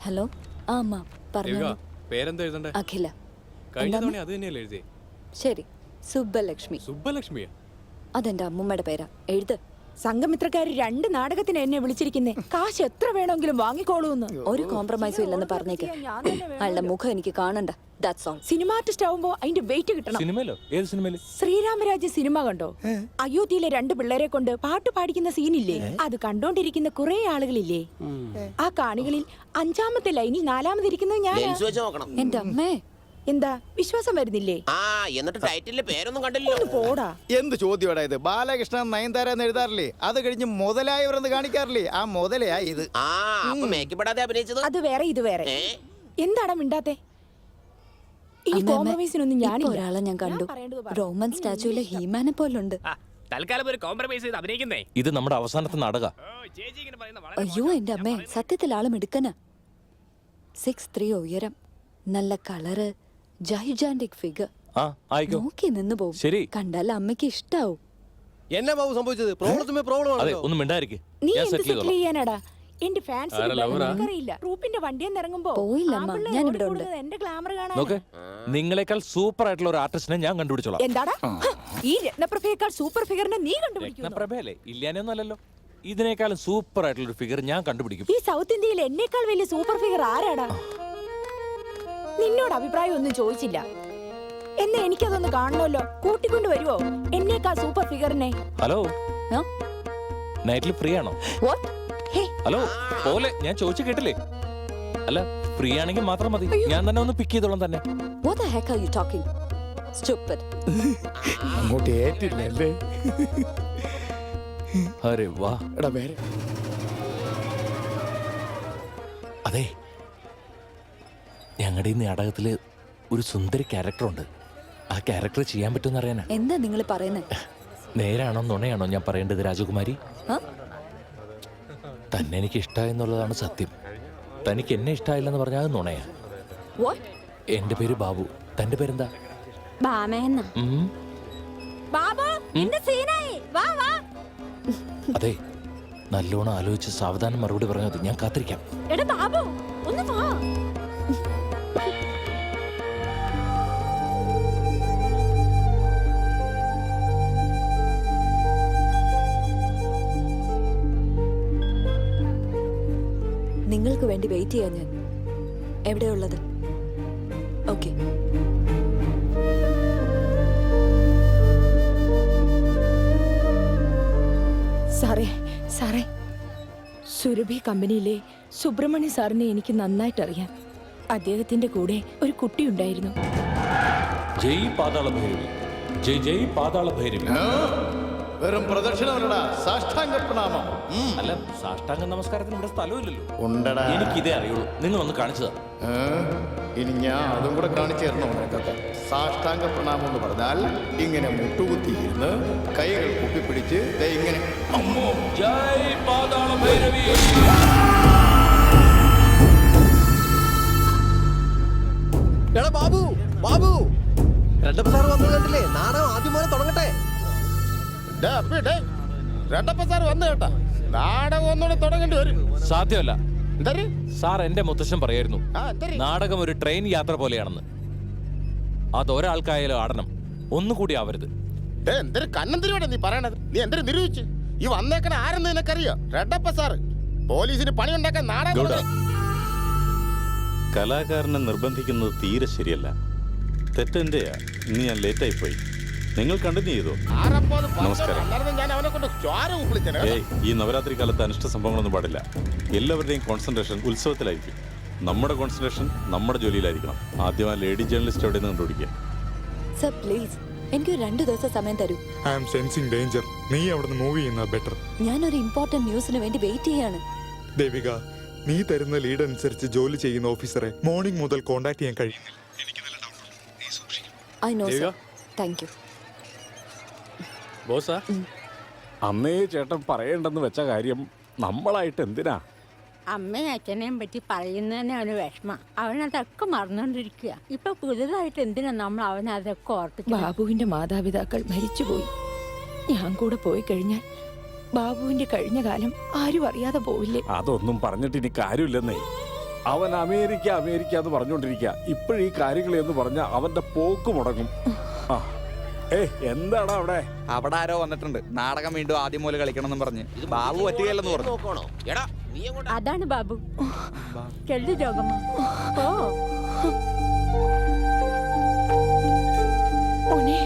Hello ആ അമ്മ പറഞ്ഞു. പേരെന്താ എഴുതണ്ടേ? അഖില. കഴിഞ്ഞ തവണ അത് തന്നെയല്ലേ എഴുതി? ശരി, സുബ്ബലക്ഷ്മി. സുബ്ബലക്ഷ്മിയാ? അതെന്റെ അമ്മൂമ്മയുടെ പേരാ. എഴുത്. സംഘമിത്രക്കാര് 2 നാടകത്തിന് എന്നെ വിളിച്ചിരിക്കുന്നേ. കാശ് എത്ര വേണമെങ്കിലും വാങ്ങിക്കോളൂന്ന്. ഒരു കോംപ്രമൈസും ഇല്ലെന്ന് പറഞ്ഞേക്ക്. അയാളുടെ മുഖം എനിക്ക് കാണണ്ട. That's all. സിനിമ ആർട്ടിസ്റ്റ് ആവുമ്പോ അതിന്റെ വെയിറ്റ് കിട്ടണം. സിനിമയിലോ? ഏത് സിനിമയില്? ശ്രീരാമരാജ്യ സിനിമ കണ്ടോ? അയോധ്യയിലെ 2 പിള്ളേരെ കൊണ്ട് പാട്ട് പാടിക്കുന്ന സീനില്ലേ? അത് കണ്ടോണ്ടിരിക്കുന്ന കുറെ ആളുകളില്ലേ? ആ കാണികളിൽ 5-ാമത്തെ ലൈനിൽ 4-ാമതിരിക്കുന്നത് ഞാൻ. എന്റെ അമ്മേ, എന്താ വിശ്വാസം വരുന്നില്ലേ? എന്നിട്ട് ടൈറ്റിലിലെ പേരൊന്നും കണ്ടില്ലോ. പോടാ. എന്ത് ചോദ്യോടാ ഇത്? ബാലകൃഷ്ണൻ നയൻതാര എന്ന് എഴുതാറില്ലേ? അത് കഴിഞ്ഞ് മുതലായവരെന്ന് കാണിക്കാറില്ലേ? ആ മുതലയാ ഇത്. മേക്കപ്പെടാതെ അഭിനയിച്ചത് അത് വേറെ ഇത് വേറെ. എന്താടാ മിണ്ടാത്തെ? ഈ കോംപ്രമൈസിനൊന്നും ഞാനില്ല. ഒരാളെ ഞാൻ കണ്ടു. റോമൻ സ്റ്റാച്യൂലെ ഹീമാനെ പോലുണ്ട്. തൽക്കാലം ഒരു കോംപ്രമൈസ് ചെയ്ത് അഭിനയിക്കുന്നേ. ഇത് നമ്മുടെ അവസാനത്തെ നാടക. അയ്യോ എന്റെ അമ്മേ, സത്യത്തിൽ ആള് മിടുക്കനാ. 6'3" ഉയരം, നല്ല കളറ്, ജൈജാന്റിക് ഫിഗർ. നോക്കി നിന്ന് പോകും. കണ്ടാൽ അമ്മയ്ക്ക് ഇഷ്ടാവും. എന്നാ ബാബു സംഭവിച്ചത്? പ്രോബ്ലം ഒന്നും മിണ്ടായിരിക്കും. നീ എന്ത് സെറ്റിൽ ചെയ്യാനാടാ? എന്റെ ഫാൻസ് അറിയില്ല. റൂപ്പിന്റെ വണ്ടിയിൽ ഇറങ്ങുമ്പോ പോയില്ലമ്മ, ഞാൻ ഇവിടെ ഉണ്ട്. എന്റെ ഗ്ലാമർ കാണാൻ. നോക്ക്, നിങ്ങളെക്കാൾ സൂപ്പർ ആയിട്ടുള്ള ഒരു ആർട്ടിസ്റ്റിനെ ഞാൻ കണ്ടുപിടിച്ചോളാം. എന്താടാ ഈ രത്നപ്രഭയേക്കാൾ സൂപ്പർ ഫിഗറിനെ നീ കണ്ടുപിടിക്കുന്നു? രത്നപ്രഭയല്ലേ? ഇല്ലാനൊന്നല്ലല്ലോ. ഇതിനേക്കാളും സൂപ്പർ ആയിട്ടുള്ള ഒരു ഫിഗർ ഞാൻ കണ്ടുപിടിക്കും. ഈ സൗത്ത് ഇന്ത്യയിൽ എന്നേക്കാൾ വലിയ സൂപ്പർ ഫിഗർ ആരാടാ? നിന്നോട് അഭിപ്രായം ഒന്നും ചോദിച്ചില്ല. എന്നെ എനിക്കതൊന്ന് കാണണമല്ലോ. കൂട്ടിക്കൊണ്ട് വരുവോ എന്നേക്കാൾ സൂപ്പർ ഫിഗറിനെ? ഹലോ, നൈറ്റിൽ ഫ്രീ ആണോ? ഹലോ പോലെ, ഞാൻ ചോദിച്ചു കേട്ടില്ലേ? അല്ല, ഫ്രീ ആണെങ്കിൽ മാത്രം മതി. ഞാൻ തന്നെ ഒന്ന് പിക്ക് ചെയ്തോളാം തന്നെ. What the heck are you talking? Stupid. അങ്ങോട്ട് ഏറ്റില്ലല്ലേ? അരെ വാ. അതെ, ഞങ്ങളുടെ ഈ നാടകത്തില് ഒരു സുന്ദരി ക്യാരക്ടർ ഉണ്ട്. ആ ക്യാരക്ടർ ചെയ്യാൻ പറ്റുമെന്ന് അറിയാനാ. എന്താ നിങ്ങൾ പറയുന്നത്? നേരാണോ നുണയാണോ ഞാൻ പറയേണ്ടത് രാജകുമാരി? തന്നെ എനിക്ക് ഇഷ്ടമായെന്നുള്ളതാണ് സത്യം. തനിക്ക് എന്നെ ഇഷ്ടമായില്ലെന്ന് പറഞ്ഞാൽ അത് നുണയാ. എന്റെ പേര് ബാബു. തന്റെ പേരെന്താ? അതെ, നല്ലോണം ആലോചിച്ച് സാവധാനം മറുപടി പറഞ്ഞത്. ഞാൻ കാത്തിരിക്കാം. നിങ്ങൾക്ക് വേണ്ടി വെയിറ്റ് ചെയ്യാൻ ഞാൻ. എവിടെയുള്ളത്? ഓക്കെ. സാറേ, സുരഭി കമ്പനിയിലെ സുബ്രഹ്മണ്യ സാറിനെ എനിക്ക് നന്നായിട്ട് അറിയാം. അദ്ദേഹത്തിന്റെ കൂടെ ഒരു കുട്ടി ഉണ്ടായിരുന്നു. ജയ് പാതാള ഭൈരവി, ജയ് ജയ് പാതാള ഭൈരവി. വെറും പ്രദക്ഷിണമല്ലടാ, സാഷ്ടാംഗ പ്രണാമം. അല്ല, സാഷ്ടാംഗ നമസ്കാരത്തിന് ഇവിടെ സ്ഥലമില്ലല്ലോ. ഉണ്ടടാ, എനിക്കിതേ അറിയുള്ളൂ. നിങ്ങളൊന്ന് കാണിച്ചതാ. ഇനി ഞാൻ അതും കൂടെ കാണിച്ചു തരണോ നിനക്കൊക്കെ? സാഷ്ടാംഗ പ്രണാമം എന്ന് പറഞ്ഞാൽ ഇങ്ങനെ മുട്ടുകുത്തിയിരുന്ന് കൈകൾ കുപ്പിപ്പിടിച്ച് ഇങ്ങനെ. ജയ് പാതാള ഭൈരവി. എടാ ബാബു, ബാബു, രണ്ടപ്പ സാർ വന്നത് കണ്ടില്ലേ? നാടകം ആദ്യം പോലെ തുടങ്ങട്ടെ. രണ്ടപ്പ സാർ വന്നു കേട്ടാ, നാടകം ഒന്നുകൂടെ തുടങ്ങേണ്ടി വരും. സാധ്യമല്ല സാർ. എന്റെ മുത്തശ്ശൻ പറയായിരുന്നു, നാടകം ഒരു ട്രെയിൻ യാത്ര പോലെയാണെന്ന്. അതൊരാൾക്കായാലും ആടണം, ഒന്നുകൂടി ആവരുത്. എന്തൊരു കണ്ണന്തിരിയോടെ നീ പറയണത്? നീ എന്തൊരു നിരൂപിച്ച്? ഈ വന്നേക്കണ ആരെന്ന് നിനക്കറിയോ? റെഡപ്പ സാറ് പോലീസിന് പണി ഉണ്ടാക്കാൻ നാടകം. കലാകാരനെ നിർബന്ധിക്കുന്നത് തീരെ ശരിയല്ല. തെറ്റെന്റെയാ. ഇന്ന് ഞാൻ ലേറ്റായി പോയി. നിങ്ങൾ കണ്ടിന്യൂ ചെയ്തോ. നമസ്കാരം. ഈ നവരാത്രി കാലത്ത് അനിഷ്ട സംഭവങ്ങളൊന്നും പാടില്ല. എല്ലാവരുടെയും കോൺസെൻട്രേഷൻ ഉത്സവത്തിലായിരിക്കും. നമ്മുടെ കോൺസെൻട്രേഷൻ നമ്മുടെ ജോലിയിലായിരിക്കണം. ആദ്യം ആ ലേഡി ജേർണലിസ്റ്റ് എവിടെ നിന്ന് കണ്ടുപിടിക്കുക. സർ പ്ലീസ്, എനിക്ക് 2 ദിവസം സമയം തരൂ. I am sensing danger. നീ അവിടുന്ന് മൂവ് ചെയ്യുന്നത് ബെറ്റർ. ഞാനൊരു ഇമ്പോർട്ടന്റ് ന്യൂസിന് വേണ്ടി വെയിറ്റ് ചെയ്യാണ്. ദേവിക, നീ തരുന്ന ലീഡ് അനുസരിച്ച് ജോലി ചെയ്യുന്ന ഓഫീസറെ മോർണിംഗ് മുതൽ കോൺടാക്ട് ചെയ്യാൻ കഴിയുന്നില്ല. എനിക്ക് നല്ല ഡൗട്ടുണ്ട്. I know sir. Thank you. ബോസാ, അന്നേ ചേട്ടൻ പറയണ്ടെന്ന് വെച്ച കാര്യം നമ്മളായിട്ട് എന്തിനാ? അമ്മയും അച്ഛനെയും പറ്റി പറയുന്നതന്നെ അവന് വിഷമ. അവനതൊക്കെ മറന്നുകൊണ്ടിരിക്കുക. ഇപ്പൊ പുതുതായിട്ട് എന്തിനാ നമ്മൾ അവനതൊക്കെ ഓർത്ത്? ബാബുവിന്റെ മാതാപിതാക്കൾ മരിച്ചുപോയി. ഞാൻ കൂടെ പോയി കഴിഞ്ഞാൽ ബാബുവിന്റെ കഴിഞ്ഞ കാലം ആരും അറിയാതെ പോവില്ലേ? അതൊന്നും പറഞ്ഞിട്ട് ഇനി കാര്യമില്ലെന്നേ. അവൻ അമേരിക്ക അമേരിക്ക എന്ന് പറഞ്ഞുകൊണ്ടിരിക്കുക. ഇപ്പോഴീ കാര്യങ്ങൾ എന്ന് പറഞ്ഞ അവന്റെ പോക്ക് മുടങ്ങും. ആ എന്താണ് അവിടെ? അവിടെ ആരോ വന്നിട്ടുണ്ട്. നാടകം വീണ്ടും ആദ്യം പോലെ കളിക്കണം പറഞ്ഞ്. ബാബു പറ്റുകയല്ലെന്ന് പറഞ്ഞു. നോക്കണോ എടാ നീ അങ്ങോട്ട് അതാണ് ബാബു. ചെല്ലു രോഗമാ. ഓ മോനെ,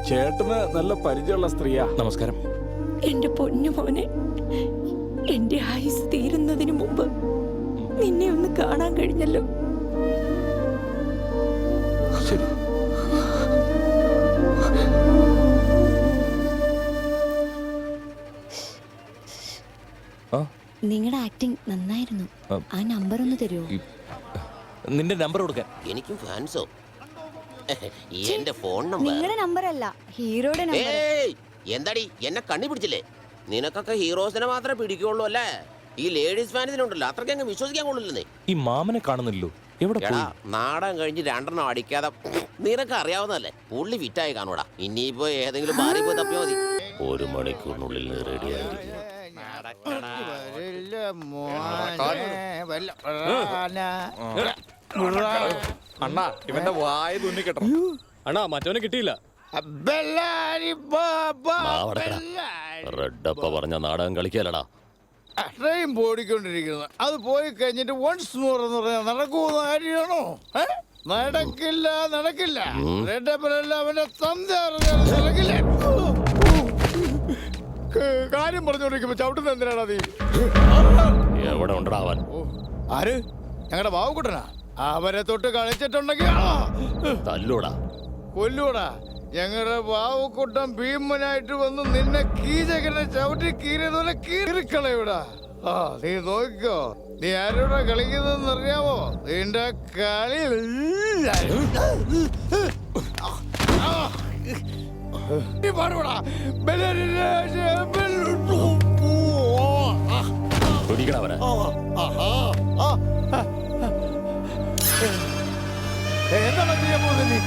ചേട്ടന് നല്ല പരിചയമുള്ള സ്ത്രീയാ. നമസ്കാരം. എന്റെ പൊന്നു മോനെ, എന്റെ ആയുസ് തീരുന്നതിന് മുമ്പ് നിന്നെ ഒന്ന് കാണാൻ കഴിഞ്ഞല്ലോ. ശരി. നിങ്ങളുടെ ആക്ടിങ് നന്നായിരുന്നു. ആ നമ്പർ ഒന്ന് തരുമോ? നിന്റെ നമ്പർ കൊടുക്കാൻ. എനിക്കും ഫാൻസോ എന്റെ ഫോൺ നമ്പർ. നിങ്ങളുടെ നമ്പർ അല്ല, ഹീറോയുടെ നമ്പർ. ഏയ് എന്താടി എന്നെ കണ്ണി പിടിച്ചില്ലേ? നിനക്കൊക്കെ ഹീറോസിനെ മാത്രമേ പിടിക്കുള്ളൂ അല്ലേ? ഈ ലേഡീസ് ഫാൻസിനുണ്ടല്ലോ, അത്രയ്ക്ക് അങ്ങ് വിശ്വസിക്കാൻ കൊള്ളില്ലെന്നേ. ഈ മാമനെ കാണുന്നില്ലല്ലോ, എവിടെ എടാ പോയി? നാടകം കഴിഞ്ഞ് 2 അടിക്കാതെ നിനക്ക് അറിയാവുന്നതല്ലേ, പുള്ളി ഫിറ്റായി കാണൂടാ. ഇനിയിപ്പോ ഏതെങ്കിലും മാറി പോയി തപ്പിയാ മതി. 1 മണിക്കൂറിനുള്ളിൽ റെഡി ആയിരിക്കും. അണ്ണാ ഇവന്റെ വായ തുന്നി കെട്ടണം. അണ്ണാ മറ്റവനെ കിട്ടിയില്ല. റെഡപ്പ പറഞ്ഞ നാടകം കളിക്കാലടാ. ട്രെയിൻ പോടിക്കൊണ്ടിരിക്കുന്നത്, അത് പോയി കഴിഞ്ഞിട്ട് വൺസ് മോർ എന്ന് പറഞ്ഞാൽ നടക്കുന്ന കാര്യമാണോ? നടക്കില്ല, നടക്കില്ല. റെഡപ്പനല്ല അവന്റെ തന്ത നടക്കില്ല. കാര്യം പറഞ്ഞോണ്ടിരിക്കുമ്പോ ചവിട്ടുന്ന എന്തിനാടാ നീ? എവിടെ ഉണ്ടടാ അവൻ? ആര്? ഞങ്ങളുടെ ബാബുക്കുട്ടനാ. അവരെ തൊട്ട് കളിച്ചിട്ടുണ്ടെങ്കിൽ തല്ലൂടാ, കൊല്ലൂടാ. ഞങ്ങളുടെ ബാബുക്കുട്ടൻ ഭീമനായിട്ട് വന്ന് നിന്നെ കീചകനെ ചവിട്ടി കീറിയതുപോലെ കീറിക്കളയൂടാ. ആ നീ നോക്കിക്കോ, നീ ആരോടാ കളിക്കുന്നതെന്ന് അറിയാമോ? നിന്റെ കളി പാടുകൂടാ. എന്താണ് ചെയ്യാൻ പോകുന്നത് നീ?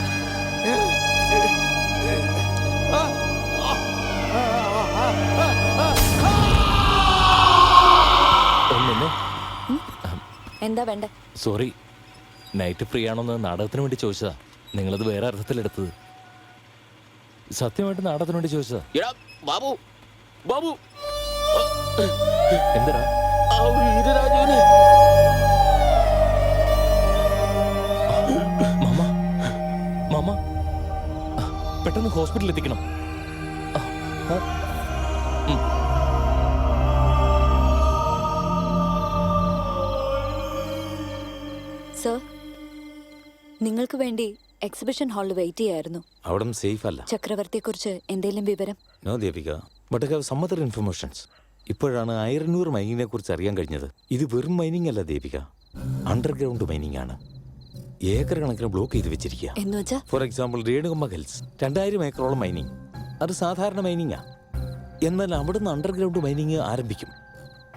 എന്താ വേണ്ട? സോറി, നൈറ്റ് ഫ്രീ ആണോന്ന് നാടകത്തിന് വേണ്ടി ചോദിച്ചതാ. നിങ്ങളത് വേറെ അർത്ഥത്തിലെടുത്തത്. സത്യമായിട്ട് നാടകത്തിന് വേണ്ടി ചോദിച്ചതാ. എടാ ബാബു, ബാബു എന്തിനാ? മാമ, മാമ പെട്ടെന്ന് ഹോസ്പിറ്റലിൽ എത്തിക്കണം. സർ, നിങ്ങൾക്ക് വേണ്ടി എക്സിബിഷൻ ഹാളിൽ വെയിറ്റ് ചെയ്യായിരുന്നു. അവിടെ സേഫ് അല്ല. ചക്രവർത്തിയെക്കുറിച്ച് എന്തെങ്കിലും വിവരം? No Devika, but have some other informations. ഇപ്പോഴാണ് അയർന്നൂർ മൈനിങ്ങിനെ കുറിച്ച് അറിയാൻ കഴിഞ്ഞത്. ഇത് വെറും മൈനിങ് അല്ല ദേവിക, അണ്ടർഗ്രൗണ്ട് മൈനിങ് ആണ്. ഏക്കർ കണക്കിന് ബ്ലോക്ക് ചെയ്ത് വെച്ചിരിക്കുക. ഫോർ എക്സാമ്പിൾ രേണുകമ്മ ഹിൽസ് 2000 ഏക്കറോളം മൈനിങ്. അത് സാധാരണ മൈനിങ്ങാ. എന്നാൽ അവിടുന്ന് അണ്ടർഗ്രൗണ്ട് മൈനിങ് ആരംഭിക്കും.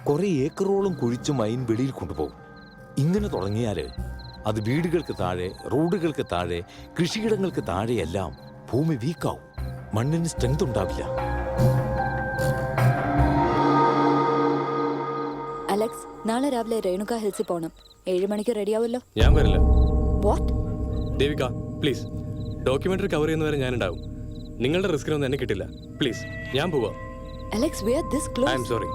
കുറെ ഏക്കറോളം കുഴിച്ച് മൈൻ വെളിയിൽ കൊണ്ടുപോകും. ഇങ്ങനെ തുടങ്ങിയാൽ അത് വീടുകൾക്ക് താഴെ, റോഡുകൾക്ക് താഴെ, കൃഷിയിടങ്ങൾക്ക് താഴെയെല്ലാം ഭൂമി വീക്കാവും. മണ്ണിന് സ്ട്രെങ്ത് ഉണ്ടാവില്ല. അലക്സ്, നാളെ രാവിലെ രേണുക ഹിൽസിൽ പോണം. 7 മണിക്ക് റെഡിയാവല്ലോ? ഞാൻ വരില്ല. What? Devika please, documentary cover ചെയ്യുന്നവരെ ഞാൻ ഉണ്ടാവും. നിങ്ങളുടെ റിസ്കിനൊന്നും എന്നെ കിട്ടില്ല. പ്ലീസ്, ഞാൻ പോവാ. Alex, we are this close. I am sorry.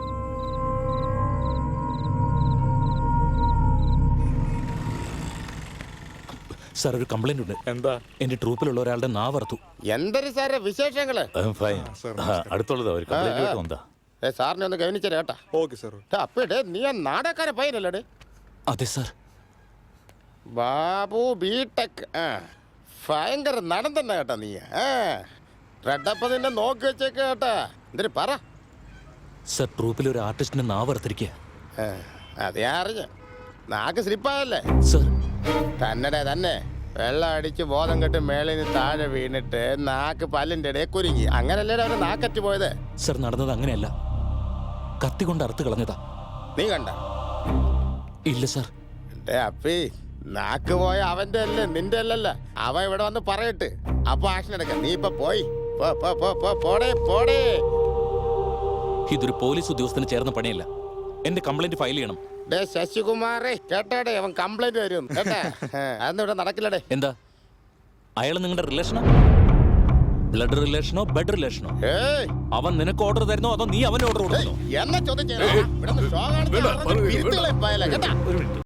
Sir, ഒരു കംപ്ലൈന്റ് ഉണ്ട്. എന്താ? എന്റെ ട്രൂപ്പിലുള്ള ഒരാളുടെ നാവർത്തു. എന്തൊരു സാറേ വിശേഷങ്ങള്? അടുത്തുള്ളത് ഒരു കംപ്ലൈന്റ് വന്നാ. സാറിനെ ഒന്ന് ഗവനിച്ചേ കേട്ടാ. Okay sir. അപ്പേ നീ ആ നാടകക്കാരെ പയ്യനല്ലേ? അതെ സാർ. ബാബു ബിടെക് ഭയങ്കര നടൻ തന്നെ കേട്ടാ നീ. റെഡപ്പ നിന്നെ നോക്കി വെച്ചേക്ക കേട്ടാ. എന്തിനു പറ സാർ, ട്രൂപ്പിൽ ഒരു ആർട്ടിസ്റ്റിന്റെ നാവറുത്തിരിക്കുക. അതെ അറിഞ്ഞ നാക്ക് സ്ലിപ്പായല്ലേ സാർ? തന്നെ വെള്ളം അടിച്ച് ബോധം കെട്ട് മേളിൽ നിന്ന് താഴെ വീണിട്ട് നാക്ക് പല്ലിന്റെ ഇടയിൽ കുരുങ്ങി. അങ്ങനല്ലേ അവരെ നാക്കറ്റ് പോയത്? സാർ, നടന്നത് അങ്ങനെയല്ല. കത്തി കൊണ്ട് അറുത്ത് കളഞ്ഞതാ. നീ കണ്ട? ഇല്ല സാർ. അപ്പി നാക്ക് പോയ അവന്റെ അല്ലേ, നിന്റെ അല്ലല്ല. അവ ഇവിടെ വന്ന് പറയട്ട്, അപ്പൊ ആക്ഷൻ എടുക്ക. നീ ഇപ്പൊ പോയി ഇതൊരു പോലീസ് ഉദ്യോഗസ്ഥന് ചേർന്ന പണിയല്ല. എന്റെ കംപ്ലൈന്റ് ഫയൽ ചെയ്യണം. ശശികുമാറേ കേട്ടാടേ അവൻ കംപ്ലൈന്റ് വരും കേട്ടാ അതൊന്നും ഇവിടെ നടക്കില്ലടേ. എന്താ അയാൾ നിങ്ങളുടെ റിലേഷനോ? Blood റിലേഷനോ bed റിലേഷനോ? അവൻ നിനക്ക് ഓർഡർ തരുന്നോ അതോ നീ അവന് ഓർഡർ കൊടുക്കുന്നോ? എന്നെ ചോദ്യം ചെയ്യണം. ഇവിടെ നിന്ന് ഷോ കാണിച്ച് കേട്ടാ.